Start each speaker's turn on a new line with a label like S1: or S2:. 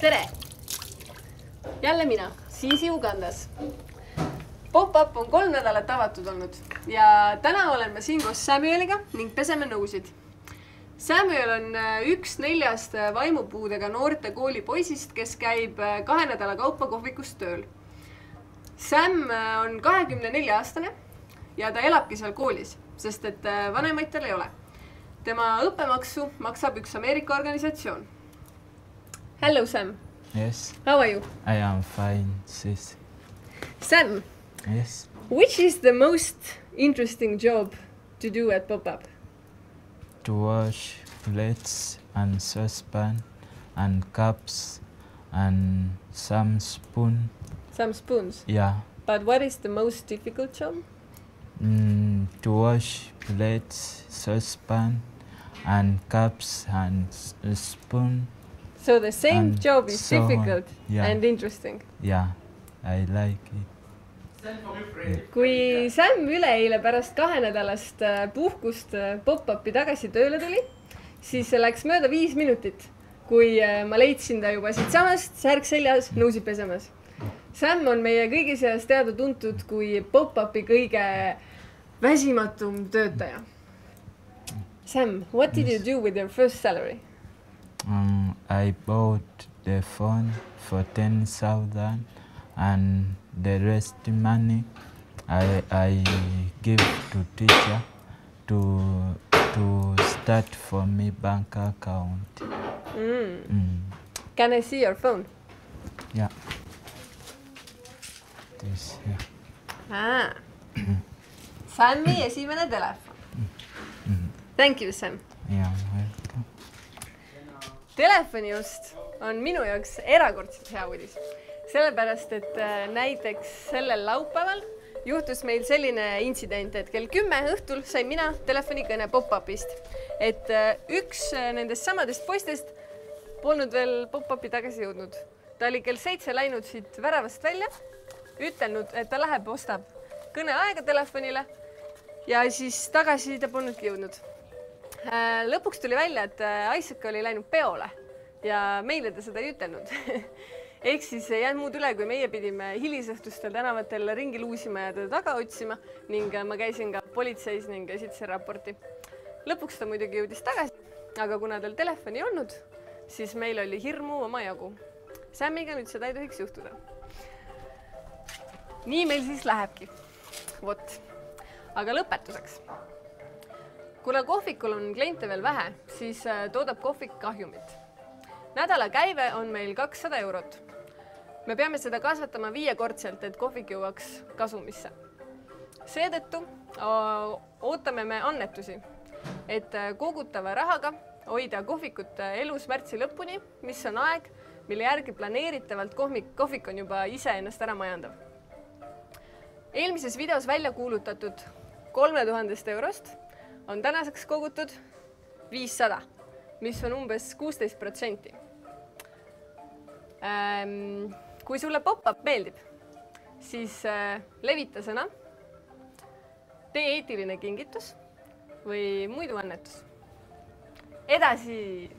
S1: Tere! Jälle mina, Siisi Ugandas. Pop-up on 3 nädalat avatud olnud ja täna olen ma siin koos Samueliga ning peseme nõusid. Samuel on üks 4 vaimupuudega noorte kooli poisist, kes käib 2 nädala kaupa kohvikus tööl. Sam on 24-aastane ja ta elabki seal koolis, sest et vanemaid tal ei ole. Tema õppemaksu maksab üks Ameerika organisatsioon. Hello, Sam.
S2: Yes.
S1: How are you?
S2: I am fine, sis.
S1: Sam.
S2: Yes.
S1: Which is the most interesting job to do at Pop-Up?
S2: To wash plates and saucepan and cups and some spoon.
S1: Some spoons?
S2: Yeah.
S1: But what is the most difficult job?
S2: To wash plates, saucepan and cups and spoon.
S1: So the same job is
S2: so
S1: difficult and interesting.
S2: Yeah, I like it.
S1: Kui Sam üleeile pärast 2 nädalast puhkust Pop-Upi tagasi tööle tuli, siis läks mööda 5 minutit, kui ma leidsin ta juba siit samast, särk seljas, nõusid pesemas. Sam on meie kõigi seas teada tuntud kui Pop-Upi kõige väsimatum töötaja. Sam, what did you do with your first salary?
S2: I bought the phone for 10,000 and the rest money I give to teacher to start for me bank account.
S1: Can I see your phone?
S2: Yeah. This here.
S1: Sammi esimene telefon. Thank you, Sam.
S2: Yeah, welcome.
S1: Telefoni just on minu jaoks erakordselt hea uudis. Sellepärast, et näiteks sellel laupäeval juhtus meil selline intsident, et kell 10 õhtul sain mina telefonikõne Pop-Upist. Et üks nendest samadest poistest polnud veel Pop-Upi tagasi jõudnud. Ta oli kell 7 läinud siit väravast välja, ütelnud, et ta läheb, ostab kõneaega telefonile ja siis tagasi ta polnudki jõudnud. Lõpuks tuli välja, et Isaac oli läinud peole ja meile ta seda ei ütelnud. Ehk siis ei jäänud muud üle, kui meie pidime hilisõhtustel tänavatel ringi luusima ja teda taga otsima ning ma käisin ka politseis ning esitasin raporti. Lõpuks ta muidugi jõudis tagasi, aga kuna tal telefoni ei olnud, siis meil oli hirmu omajagu. Samiga nüüd seda ei tohiks juhtuda. Nii meil siis lähebki. Vot. Aga lõpetuseks. Kuna kohvikul on kliente veel vähe, siis toodab kohvik kahjumit. Nädala käive on meil 200 eurot. Me peame seda kasvatama 5-kordselt, et kohvik jõuaks kasumisse. Seetõttu ootame me annetusi, et kogutava rahaga hoida kohvikut elus märtsi lõpuni, mis on aeg, mille järgi planeeritavalt kohvik on juba ise ennast ära majandav. Eelmises videos välja kuulutatud 3000 eurost on tänaseks kogutud 500, mis on umbes 16%. Kui sulle Pop-Up meeldib, siis levita sõna, tee eetiline kingitus või muidu annetus. Edasi!